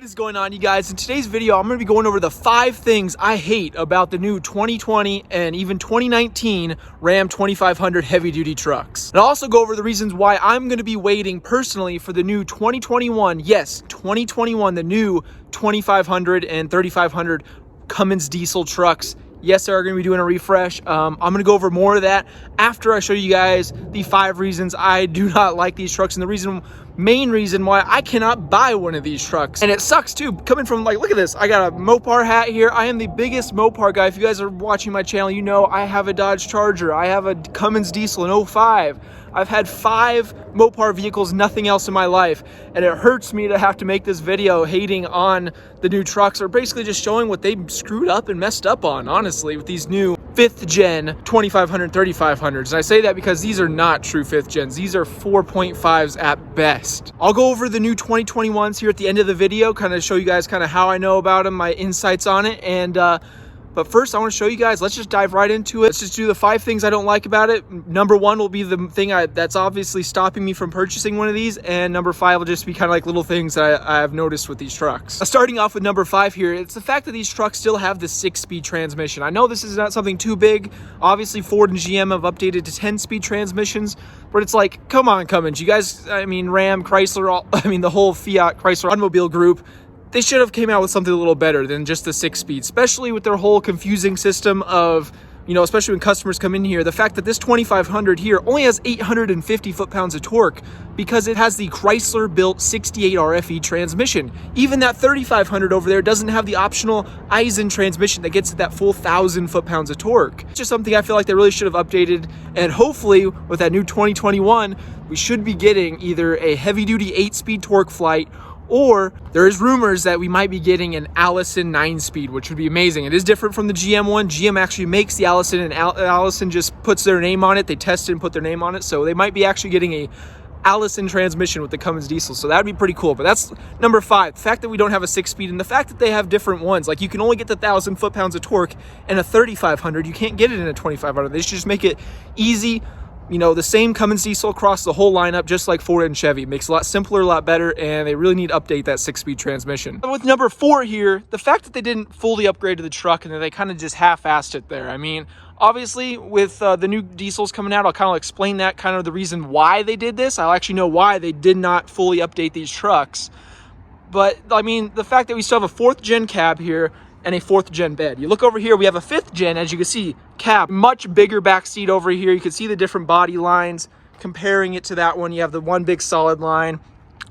What is going on, you guys? In today's video, I'm going to be going over the 5 things I hate about the new 2020 and even 2019 Ram 2500 heavy-duty trucks. And I'll also go over the reasons why I'm going to be waiting personally for the new 2021, yes, 2021, the new 2500 and 3500 Cummins diesel trucks. Yes, they are going to be doing a refresh. I'm going to go over more of that after I show you guys the 5 reasons I do not like these trucks and the main reason why I cannot buy one of these trucks. And it sucks too, coming from, like, look at this. I got a Mopar hat here. I am the biggest Mopar guy. If you guys are watching my channel, you know I have a Dodge Charger. I have a Cummins diesel in 05. I've had 5 Mopar vehicles, nothing else in my life. And it hurts me to have to make this video hating on the new trucks, or basically just showing what they screwed up and messed up on, honestly, with these new 5th gen 2500, 3500s. And I say that because these are not true 5th gens. These are 4.5s at best. I'll go over the new 2021s here at the end of the video, kind of show you guys kind of how I know about them, my insights on it. And but first, I want to show you guys, let's just dive right into it. Let's just do the 5 things I don't like about it. Number 1 will be the thing that's obviously stopping me from purchasing one of these. And number 5 will just be kind of like little things that I've noticed with these trucks. Starting off with number 5 here, it's the fact that these trucks still have the 6-speed transmission. I know this is not something too big. Obviously, Ford and GM have updated to 10-speed transmissions. But it's like, come on, Cummins. You guys, I mean, Ram, Chrysler, the whole Fiat Chrysler automobile group, they should have came out with something a little better than just the 6-speed, especially with their whole confusing system of, you know, especially when customers come in here, the fact that this 2500 here only has 850 foot-pounds of torque because it has the Chrysler-built 68 RFE transmission. Even that 3500 over there doesn't have the optional Eisen transmission that gets it that full 1,000 foot-pounds of torque. It's just something I feel like they really should have updated, and hopefully with that new 2021, we should be getting either a heavy-duty 8-speed torque flight, or there is rumors that we might be getting an Allison 9-speed, which would be amazing. It is different from the GM one. GM actually makes the Allison, and Allison just puts their name on it. They test it and put their name on it. So they might be actually getting a Allison transmission with the Cummins diesel. So that would be pretty cool. But that's number 5. The fact that we don't have a 6-speed, and the fact that they have different ones. Like, you can only get the 1,000 foot-pounds of torque in a 3500. You can't get it in a 2500. They should just make it easy. You know, the same Cummins diesel across the whole lineup, just like Ford and Chevy. It makes it a lot simpler, a lot better, and they really need to update that 6-speed transmission. But with number 4 here, the fact that they didn't fully upgrade to the truck and that they kind of just half-assed it there. I mean, obviously, with the new diesels coming out, I'll kind of explain that, kind of the reason why they did this. I'll actually know why they did not fully update these trucks. But, I mean, the fact that we still have a 4th gen cab here, and a 4th gen bed. You look over here, we have a 5th gen, as you can see, cab, much bigger back seat over here. You can see the different body lines. Comparing it to that one, you have the one big solid line.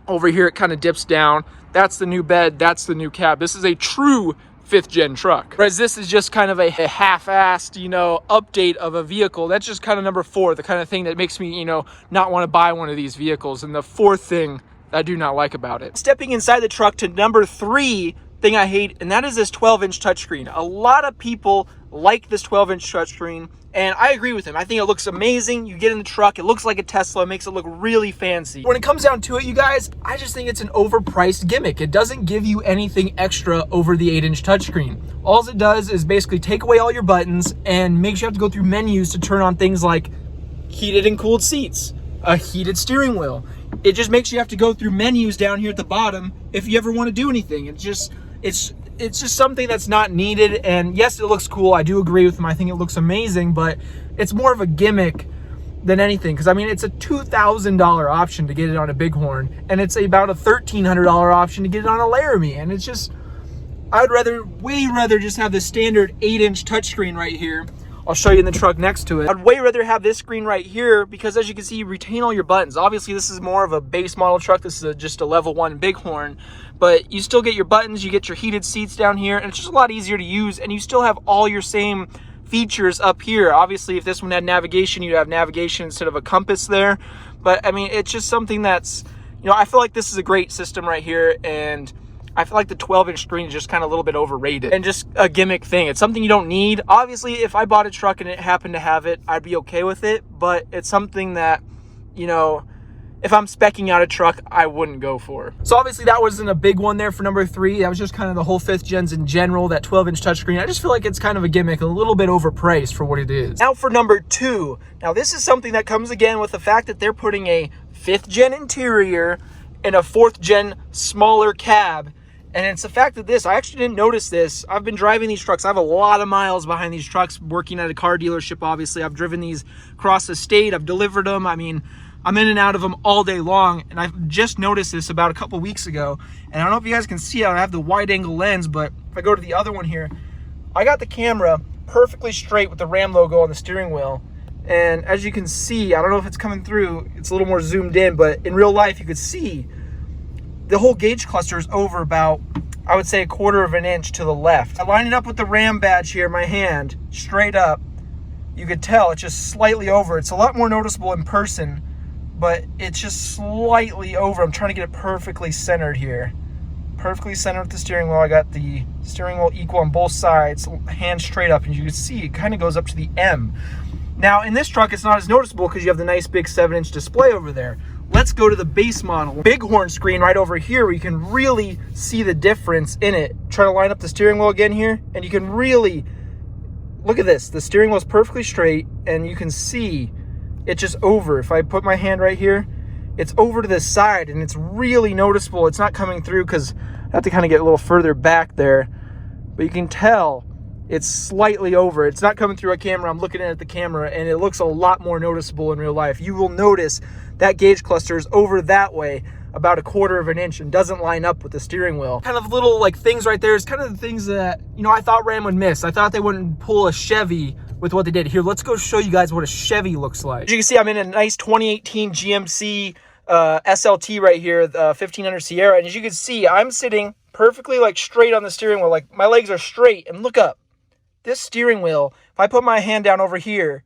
Over here, it kind of dips down. That's the new bed, that's the new cab. This is a true 5th gen truck. Whereas this is just kind of a half-assed, you know, update of a vehicle. That's just kind of number 4, the kind of thing that makes me, you know, not want to buy one of these vehicles. And the 4th thing I do not like about it. Stepping inside the truck to number 3, thing I hate, and that is this 12-inch touchscreen. A lot of people like this 12-inch touchscreen, and I agree with him. I think it looks amazing. You get in the truck, it looks like a Tesla, it makes it look really fancy. When it comes down to it, you guys, I just think it's an overpriced gimmick. It doesn't give you anything extra over the 8-inch touchscreen. All it does is basically take away all your buttons and makes you have to go through menus to turn on things like heated and cooled seats, a heated steering wheel. It just makes you have to go through menus down here at the bottom if you ever want to do anything. It's just something that's not needed. And yes, it looks cool. I do agree with him. I think it looks amazing, but it's more of a gimmick than anything. Because I mean, it's a $2,000 option to get it on a Bighorn, and it's about a $1,300 option to get it on a Laramie. And it's just, I'd way rather just have the standard 8-inch touchscreen right here. I'll show you in the truck next to it. I'd way rather have this screen right here because, as you can see, you retain all your buttons. Obviously, this is more of a base model truck. This is just a level 1 Bighorn, but you still get your buttons, you get your heated seats down here, and it's just a lot easier to use, and you still have all your same features up here. Obviously, if this one had navigation, you'd have navigation instead of a compass there. But, I mean, it's just something that's, you know, I feel like this is a great system right here, and I feel like the 12-inch screen is just kind of a little bit overrated and just a gimmick thing. It's something you don't need. Obviously, if I bought a truck and it happened to have it, I'd be okay with it. But it's something that, you know, if I'm speccing out a truck, I wouldn't go for. So obviously that wasn't a big one there for number 3. That was just kind of the whole 5th gens in general, that 12-inch touchscreen. I just feel like it's kind of a gimmick, a little bit overpriced for what it is. Now for number 2. Now this is something that comes again with the fact that they're putting a 5th gen interior and a 4th gen smaller cab And it's the fact that I actually didn't notice this. I've been driving these trucks. I have a lot of miles behind these trucks, working at a car dealership, obviously. I've driven these across the state. I've delivered them. I mean, I'm in and out of them all day long. And I've just noticed this about a couple weeks ago. And I don't know if you guys can see it. I have the wide angle lens, but if I go to the other one here, I got the camera perfectly straight with the Ram logo on the steering wheel. And as you can see, I don't know if it's coming through. It's a little more zoomed in, but in real life, you could see the whole gauge cluster is over about, I would say, 1/4 of an inch to the left. I line it up with the Ram badge here in my hand, straight up. You could tell it's just slightly over. It's a lot more noticeable in person, but it's just slightly over. I'm trying to get it perfectly centered here. Perfectly centered with the steering wheel. I got the steering wheel equal on both sides, hand straight up, and you can see it kind of goes up to the M. Now, in this truck, it's not as noticeable because you have the nice big 7-inch display over there. Let's go to the base model. Bighorn screen right over here where you can really see the difference in it. Try to line up the steering wheel again here, and you can really, look at this. The steering wheel is perfectly straight, and you can see it's just over. If I put my hand right here, it's over to this side, and it's really noticeable. It's not coming through because I have to kind of get a little further back there, but you can tell it's slightly over. It's not coming through a camera. I'm looking at the camera, and it looks a lot more noticeable in real life. You will notice that gauge cluster is over that way about 1/4 of an inch and doesn't line up with the steering wheel. Kind of little like things right there is kind of the things that, you know, I thought Ram would miss. I thought they wouldn't pull a Chevy with what they did. Here, let's go show you guys what a Chevy looks like. As you can see, I'm in a nice 2018 GMC SLT right here, the 1500 Sierra. And as you can see, I'm sitting perfectly like straight on the steering wheel. Like my legs are straight, and look up. This steering wheel, if I put my hand down over here,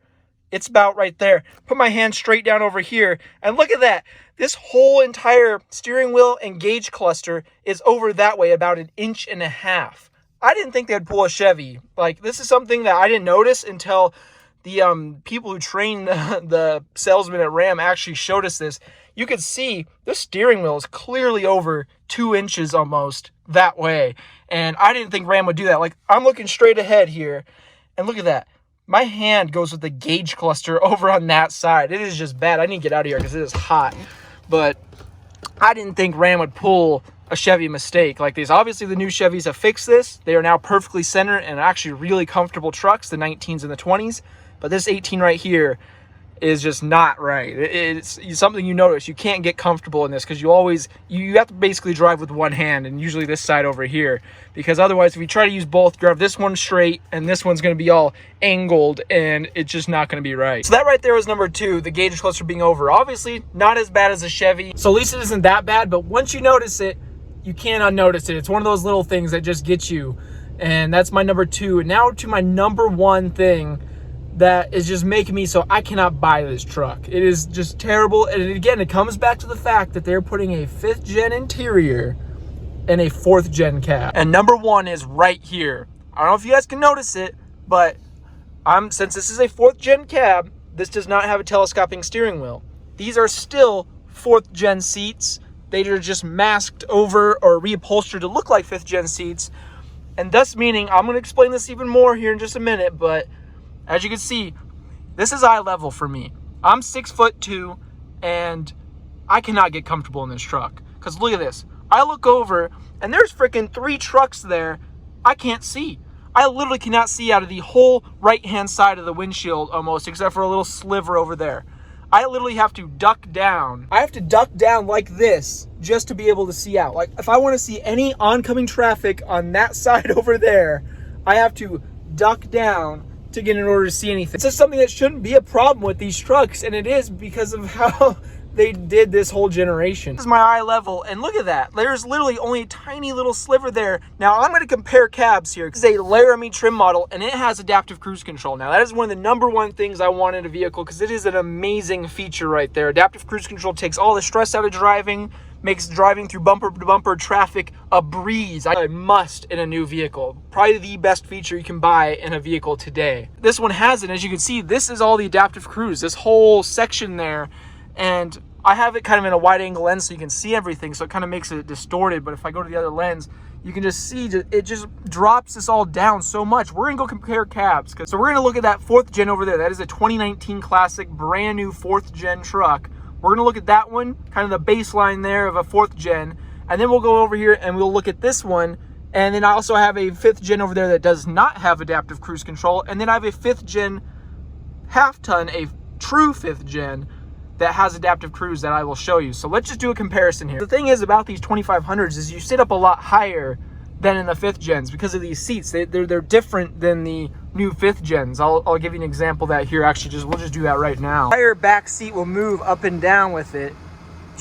it's about right there. Put my hand straight down over here, and look at that. This whole entire steering wheel and gauge cluster is over that way, about 1.5 inches. I didn't think they'd pull a Chevy. Like, this is something that I didn't notice until the people who trained the salesman at Ram actually showed us this. You could see the steering wheel is clearly over 2 inches almost that way. And I didn't think Ram would do that. Like, I'm looking straight ahead here, and look at that. My hand goes with the gauge cluster over on that side. It is just bad. I need to get out of here because it is hot. But I didn't think Ram would pull a Chevy mistake like this. Obviously, the new Chevys have fixed this. They are now perfectly centered and actually really comfortable trucks, the 19s and the 20s. But this 18 right here is just not right. It's something you notice. You can't get comfortable in this because you have to basically drive with one hand, and usually this side over here, because otherwise if you try to use both, you have this one straight and this one's going to be all angled, and it's just not going to be right. So that right there was number 2, the gauge cluster being over. Obviously not as bad as a Chevy, so at least it isn't that bad, but once you notice it, you can't unnotice it. It's one of those little things that just gets you, and that's my number 2. And now to my number 1 thing that is just making me so I cannot buy this truck. It is just terrible. And again, it comes back to the fact that they're putting a 5th gen interior and a 4th gen cab. And number 1 is right here. I don't know if you guys can notice it, but since this is a 4th gen cab, this does not have a telescoping steering wheel. These are still 4th gen seats. They are just masked over or reupholstered to look like 5th gen seats. And thus meaning, I'm going to explain this even more here in just a minute, but as you can see, this is eye level for me. I'm 6'2", and I cannot get comfortable in this truck. Because look at this. I look over, and there's freaking 3 trucks there I can't see. I literally cannot see out of the whole right-hand side of the windshield almost, except for a little sliver over there. I literally have to duck down. I have to duck down like this just to be able to see out. Like, if I want to see any oncoming traffic on that side over there, I have to duck down to get in order to see anything. It's just something that shouldn't be a problem with these trucks, and it is because of how they did this whole generation. This is my eye level, and look at that. There's literally only a tiny little sliver there. Now, I'm going to compare cabs here. This is a Laramie trim model, and it has adaptive cruise control. Now, that is one of the number 1 things I want in a vehicle because it is an amazing feature right there. Adaptive cruise control takes all the stress out of driving, makes driving through bumper-to-bumper traffic a breeze. A must in a new vehicle. Probably the best feature you can buy in a vehicle today. This one has it. As you can see, this is all the adaptive cruise. This whole section there. And I have it kind of in a wide angle lens so you can see everything, so it kind of makes it distorted. But if I go to the other lens, you can just see it just drops this all down so much. We're going to go compare cabs. So we're going to look at that 4th gen over there. That is a 2019 classic, brand new 4th gen truck. We're going to look at that one, kind of the baseline there of a 4th gen. And then we'll go over here and we'll look at this one. And then I also have a 5th gen over there that does not have adaptive cruise control. And then I have a 5th gen half ton, a true 5th gen that has adaptive cruise that I will show you. So let's just do a comparison here. The thing is about these 2500s is you sit up a lot higher than in the 5th gens because of these seats. They're different than the new 5th gens. I'll give you an example of that here. Actually, we'll just do that right now. The entire back seat will move up and down with it,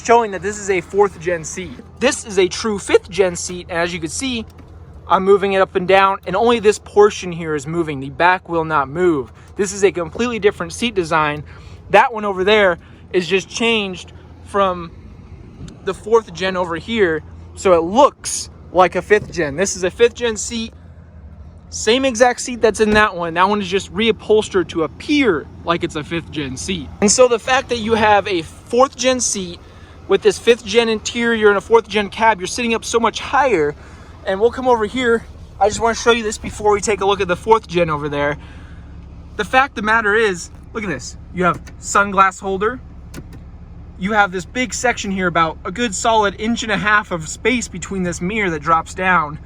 showing that this is a 4th gen seat. This is a true 5th gen seat, and as you can see, I'm moving it up and down, and only this portion here is moving. The back will not move. This is a completely different seat design. That one over there is just changed from the 4th gen over here, so it looks like a 5th gen. This is a 5th gen seat. Same exact seat that's in that one. That one is just reupholstered to appear like it's a 5th gen seat. And so the fact that you have a 4th gen seat with this 5th gen interior and a 4th gen cab, you're sitting up so much higher. And we'll come over here. I just want to show you this before we take a look at the 4th gen over there. The fact of the matter is, look at this. You have sunglass holder. You have this big section here, about a good solid 1.5 inches of space between this mirror that drops down.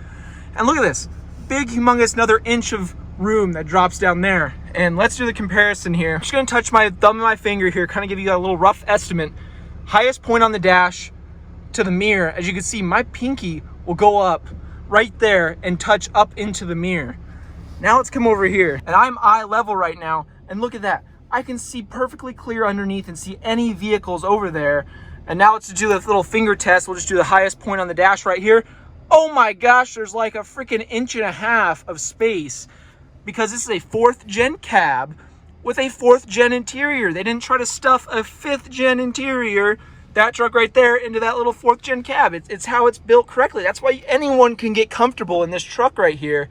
And look at this. Big, humongous, another inch of room that drops down there. And let's do the comparison here. I'm just going to touch my thumb and my finger here, kind of give you a little rough estimate. Highest point on the dash to the mirror. As you can see, my pinky will go up right there and touch up into the mirror. Now let's come over here, and I'm eye level right now, and look at that. I can see perfectly clear underneath and see any vehicles over there. And now let's do this little finger test. We'll just do the highest point on the dash right here. Oh my gosh, there's like a freaking 1.5 inches of space, because this is a 4th gen cab with a 4th gen interior. They didn't try to stuff a 5th gen interior, that truck right there, into that little 4th gen cab. It's how it's built correctly. That's why anyone can get comfortable in this truck right here,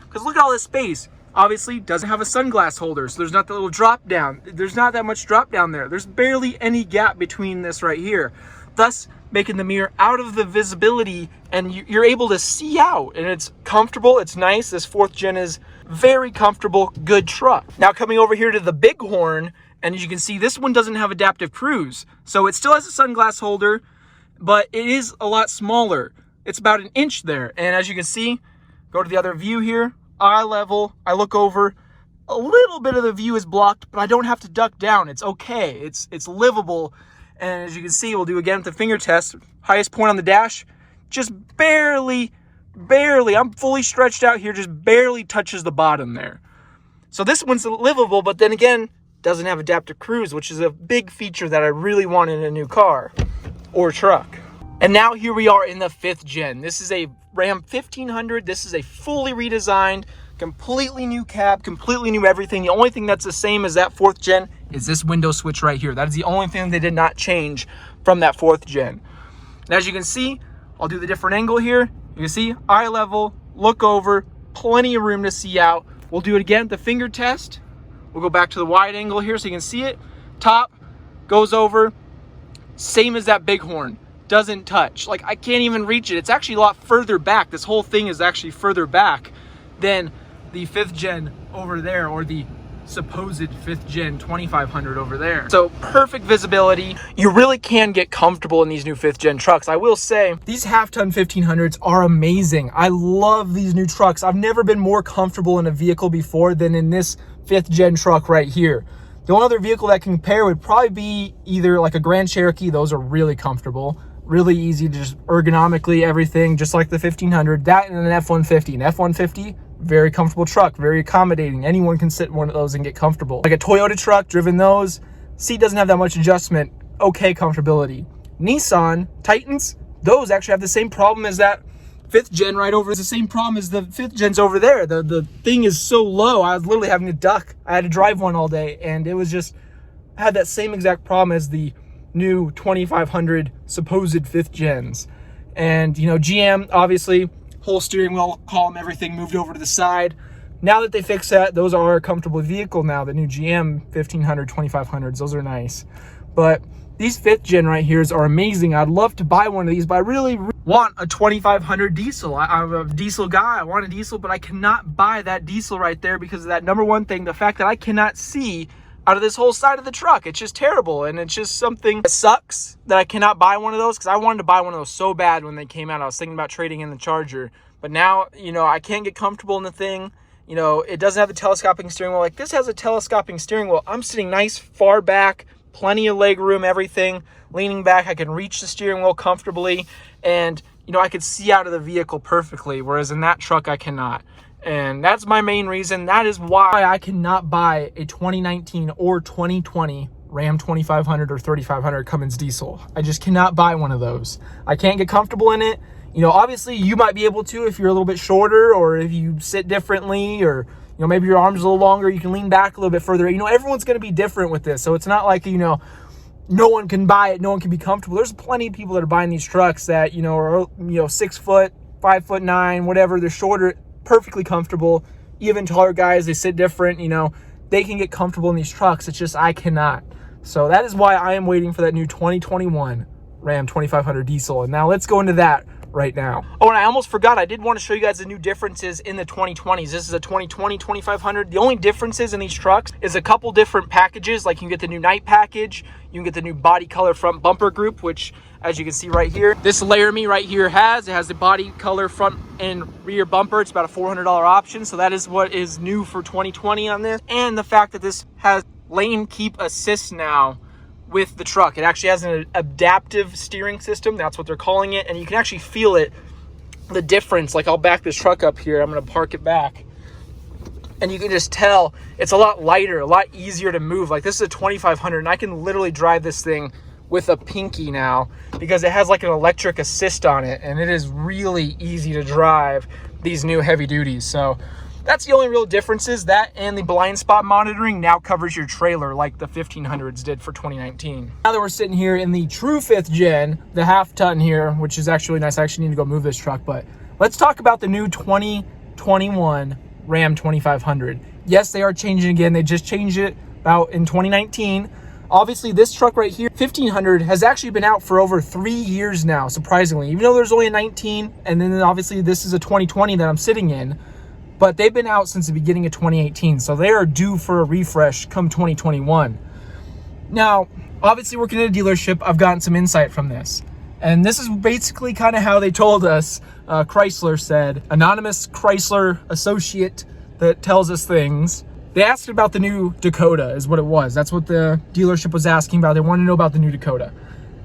because look at all this space. Obviously doesn't have a sunglass holder, so there's not the little drop down. There's not that much drop down there. There's barely any gap between this right here, thus making the mirror out of the visibility, and you're able to see out, and it's comfortable. It's nice. This 4th gen is very comfortable, good truck. Now coming over here to the Bighorn, and as you can see, this one doesn't have adaptive cruise. So it still has a sunglass holder, but it is a lot smaller. It's about 1 inch there. And as you can see, go to the other view here, eye level, I look over, a little bit of the view is blocked, but I don't have to duck down. It's okay, it's livable. And as you can see, we'll do again with the finger test. Highest point on the dash, just barely, I'm fully stretched out here, just barely touches the bottom there. So this one's livable, but then again, doesn't have adaptive cruise, which is a big feature that I really want in a new car or truck. And now here we are in the 5th gen. This is a Ram 1500. This is a fully redesigned, completely new cab, completely new everything. The only thing that's the same as that 4th gen is this window switch right here. That is the only thing they did not change from that 4th gen. And as you can see, I'll do the different angle here. You can see eye level, look over, plenty of room to see out. We'll do it again, the finger test. We'll go back to the wide angle here so you can see it. Top goes over, same as that Bighorn, doesn't touch. Like, I can't even reach it. It's actually a lot further back. This whole thing is actually further back than the 5th gen over there, or the supposed 5th gen 2500 over there. So perfect visibility. You really can get comfortable in these new 5th gen trucks. I will say these half-ton 1500s are amazing. I love these new trucks. I've never been more comfortable in a vehicle before than in this 5th gen truck right here. The only other vehicle that can compare would probably be either like a Grand Cherokee. Those are really comfortable, really easy to just ergonomically everything, just like the 1500. That and an F-150. An F-150, very comfortable truck, very accommodating. Anyone can sit in one of those and get comfortable. Like a Toyota truck, driven those, seat doesn't have that much adjustment, okay comfortability. Nissan Titans, those actually have the same problem as that 5th gen right over. It's the same problem as the 5th gens over there. The thing is so low, I was literally having to duck. I had to drive one all day, and it was just, I had that same exact problem as the new 2500 supposed 5th gens. And you know, GM, obviously, whole steering wheel column, everything moved over to the side. Now that they fixed that, those are a comfortable vehicle now. The new GM 1500, 2500s, those are nice. But these 5th gen right here are amazing. I'd love to buy one of these, but I really want a 2500 diesel. I'm a diesel guy. I want a diesel, but I cannot buy that diesel right there because of that number one thing, the fact that I cannot see out of this whole side of the truck. It's just terrible, and it's just something that sucks that I cannot buy one of those, because I wanted to buy one of those so bad when they came out. I was thinking about trading in the Charger, but now, you know, I can't get comfortable in the thing. You know, it doesn't have the telescoping steering wheel. Like, this has a telescoping steering wheel. I'm sitting nice far back, plenty of leg room, everything, leaning back. I can reach the steering wheel comfortably, and, you know, I could see out of the vehicle perfectly, whereas in that truck I cannot. And that's my main reason. That is why I cannot buy a 2019 or 2020 Ram 2500 or 3500 Cummins diesel. I just cannot buy one of those. I can't get comfortable in it. You know, obviously you might be able to if you're a little bit shorter, or if you sit differently, or, you know, maybe your arm's a little longer, you can lean back a little bit further. You know, everyone's going to be different with this. So it's not like, you know, no one can buy it, no one can be comfortable. There's plenty of people that are buying these trucks that, you know, are, you know, 6 foot, 5'9", whatever. They're shorter, perfectly comfortable. Even taller guys, they sit different, you know, they can get comfortable in these trucks. It's just I cannot. So that is why I am waiting for that new 2021 Ram 2500 diesel. And now let's go into that right now. Oh, and I almost forgot, I did want to show you guys the new differences in the 2020s. This is a 2020 2500. The only differences in these trucks is a couple different packages. Like, you can get the new night package, you can get the new body color front bumper group, which, as you can see right here, this Laramie right here has the body color front and rear bumper. It's about a $400 option. So that is what is new for 2020 on this. And the fact that this has lane keep assist now with the truck. It actually has an adaptive steering system. That's what they're calling it. And you can actually feel it, the difference. Like, I'll back this truck up here. I'm going to park it back. And you can just tell it's a lot lighter, a lot easier to move. Like, this is a 2500, and I can literally drive this thing with a pinky now, because it has like an electric assist on it, and it is really easy to drive these new heavy duties. So that's the only real differences. That and the blind spot monitoring now covers your trailer like the 1500s did for 2019. Now that we're sitting here in the true 5th gen, the half ton here, which is actually nice. I actually need to go move this truck, but let's talk about the new 2021 Ram 2500. Yes, they are changing again. They just changed it about in 2019. Obviously, this truck right here, 1500, has actually been out for over 3 years now, surprisingly. Even though there's only a 19, and then obviously this is a 2020 that I'm sitting in, but they've been out since the beginning of 2018, so they are due for a refresh come 2021. Now, obviously working at a dealership, I've gotten some insight from this. And this is basically kind of how they told us. Chrysler said, anonymous Chrysler associate that tells us things. They asked about the new Dakota is what it was. That's what the dealership was asking about. They wanted to know about the new Dakota.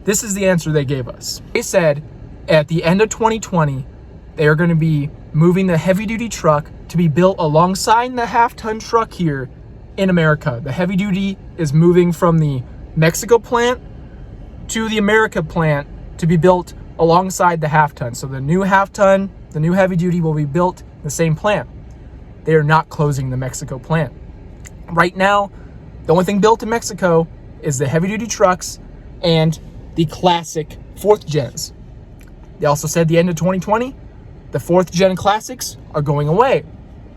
This is the answer they gave us. They said at the end of 2020, they are going to be moving the heavy-duty truck to be built alongside the half-ton truck here in America. The heavy-duty is moving from the Mexico plant to the America plant to be built alongside the half-ton. So the new half-ton, the new heavy-duty will be built in the same plant. They are not closing the Mexico plant. Right now, the only thing built in Mexico is the heavy-duty trucks and the classic 4th gens. They also said the end of 2020, the 4th gen classics are going away.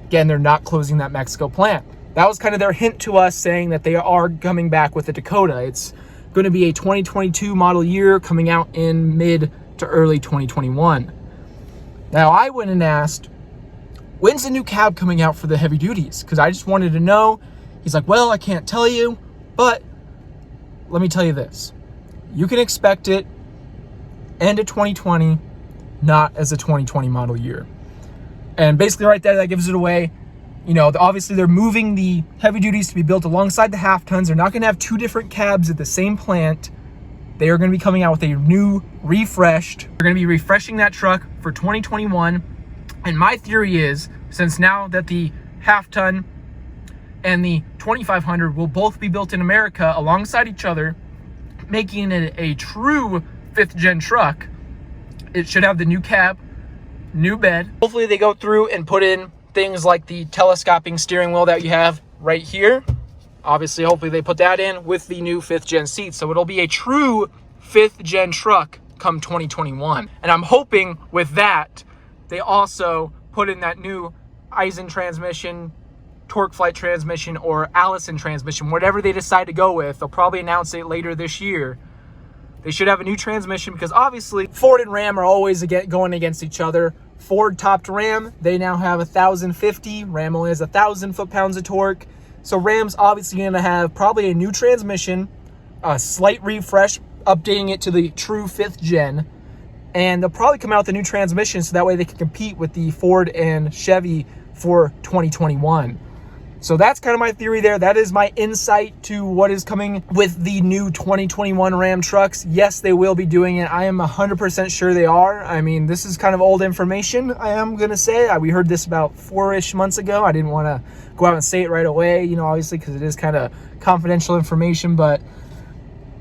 Again, they're not closing that Mexico plant. That was kind of their hint to us, saying that they are coming back with the Dakota. It's going to be a 2022 model year, coming out in mid to early 2021. Now, I went and asked, when's the new cab coming out for the heavy duties? Because I just wanted to know. He's like, well, I can't tell you, but let me tell you this. You can expect it end of 2020, not as a 2020 model year. And basically right there, that gives it away. You know, obviously they're moving the heavy duties to be built alongside the half tons. They're not going to have two different cabs at the same plant. They are going to be coming out with a new refreshed. They're going to be refreshing that truck for 2021. And my theory is, since now that the half ton and the 2500 will both be built in America alongside each other, making it a true 5th gen truck, it should have the new cab, new bed. Hopefully they go through and put in things like the telescoping steering wheel that you have right here. Obviously, hopefully they put that in with the new 5th gen seats. So it'll be a true 5th gen truck come 2021. And I'm hoping with that, they also put in that new Eisen transmission, Torque Flight transmission, or Allison transmission, whatever they decide to go with. They'll probably announce it later this year. They should have a new transmission, because obviously Ford and Ram are always going against each other. Ford topped Ram. They now have 1,050. Ram only has 1,000 foot-pounds of torque. So Ram's obviously going to have probably a new transmission, a slight refresh, updating it to the true 5th gen, and they'll probably come out with a new transmission so that way they can compete with the Ford and Chevy for 2021. So that's kind of my theory there. That is my insight to what is coming with the new 2021 Ram trucks. Yes, they will be doing it. I am 100% sure they are. I mean, this is kind of old information, I am going to say. We heard this about 4-ish months ago. I didn't want to go out and say it right away, you know, obviously, because it is kind of confidential information, but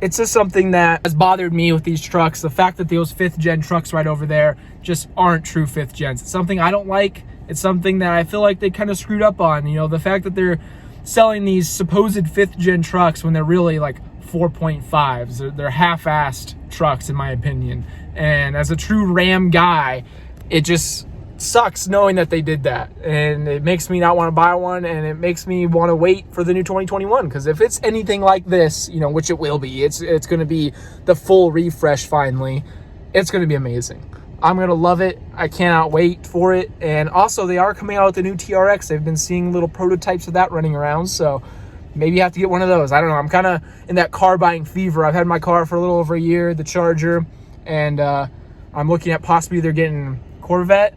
it's just something that has bothered me with these trucks. The fact that those 5th gen trucks right over there just aren't true 5th gens. It's something I don't like. It's something that I feel like they kind of screwed up on. You know, the fact that they're selling these supposed 5th gen trucks when they're really like 4.5s. They're half-assed trucks, in my opinion. And as a true Ram guy, it just sucks knowing that they did that. And it makes me not want to buy one, and it makes me want to wait for the new 2021. Because if it's anything like this, you know, which it will be, it's going to be the full refresh finally. It's going to be amazing. I'm going to love it. I cannot wait for it. And also, they are coming out with the new TRX. They've been seeing little prototypes of that running around. So maybe you have to get one of those. I don't know. I'm kind of in that car buying fever. I've had my car for a little over a year, the Charger. And I'm looking at possibly either getting Corvette,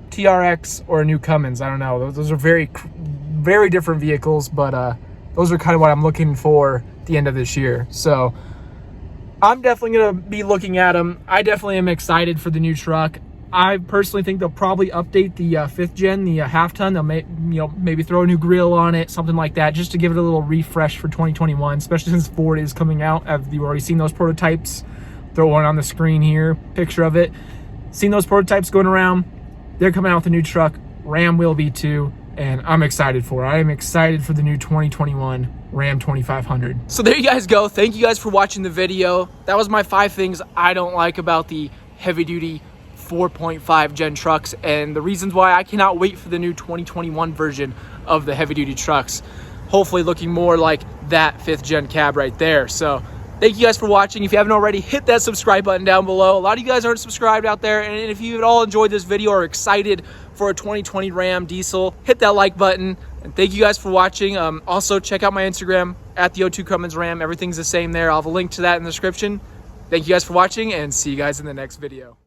TRX, or a new Cummins. I don't know. Those are very, very different vehicles. But those are kind of what I'm looking for at the end of this year. So I'm definitely going to be looking at them. I definitely am excited for the new truck. I personally think they'll probably update the 5th gen, the half-ton. They'll maybe throw a new grill on it, something like that, just to give it a little refresh for 2021, especially since Ford is coming out. Have you already seen those prototypes? Throw one on the screen here, picture of it. Seen those prototypes going around? They're coming out with a new truck. Ram will be too, and I'm excited for it. I am excited for the new 2021 Ram 2500. So there you guys go. Thank you guys for watching the video. That was my 5 things I don't like about the heavy duty 4.5 gen trucks, and the reasons why I cannot wait for the new 2021 version of the heavy duty trucks. Hopefully looking more like that 5th gen cab right there. So thank you guys for watching. If you haven't already, hit that subscribe button down below. A lot of you guys aren't subscribed out there, and if you at all enjoyed this video or are excited for a 2020 Ram diesel, hit that like button. And thank you guys for watching. Also, check out my Instagram at the O2 Cummins Ram. Everything's the same there. I'll have a link to that in the description. Thank you guys for watching, and see you guys in the next video.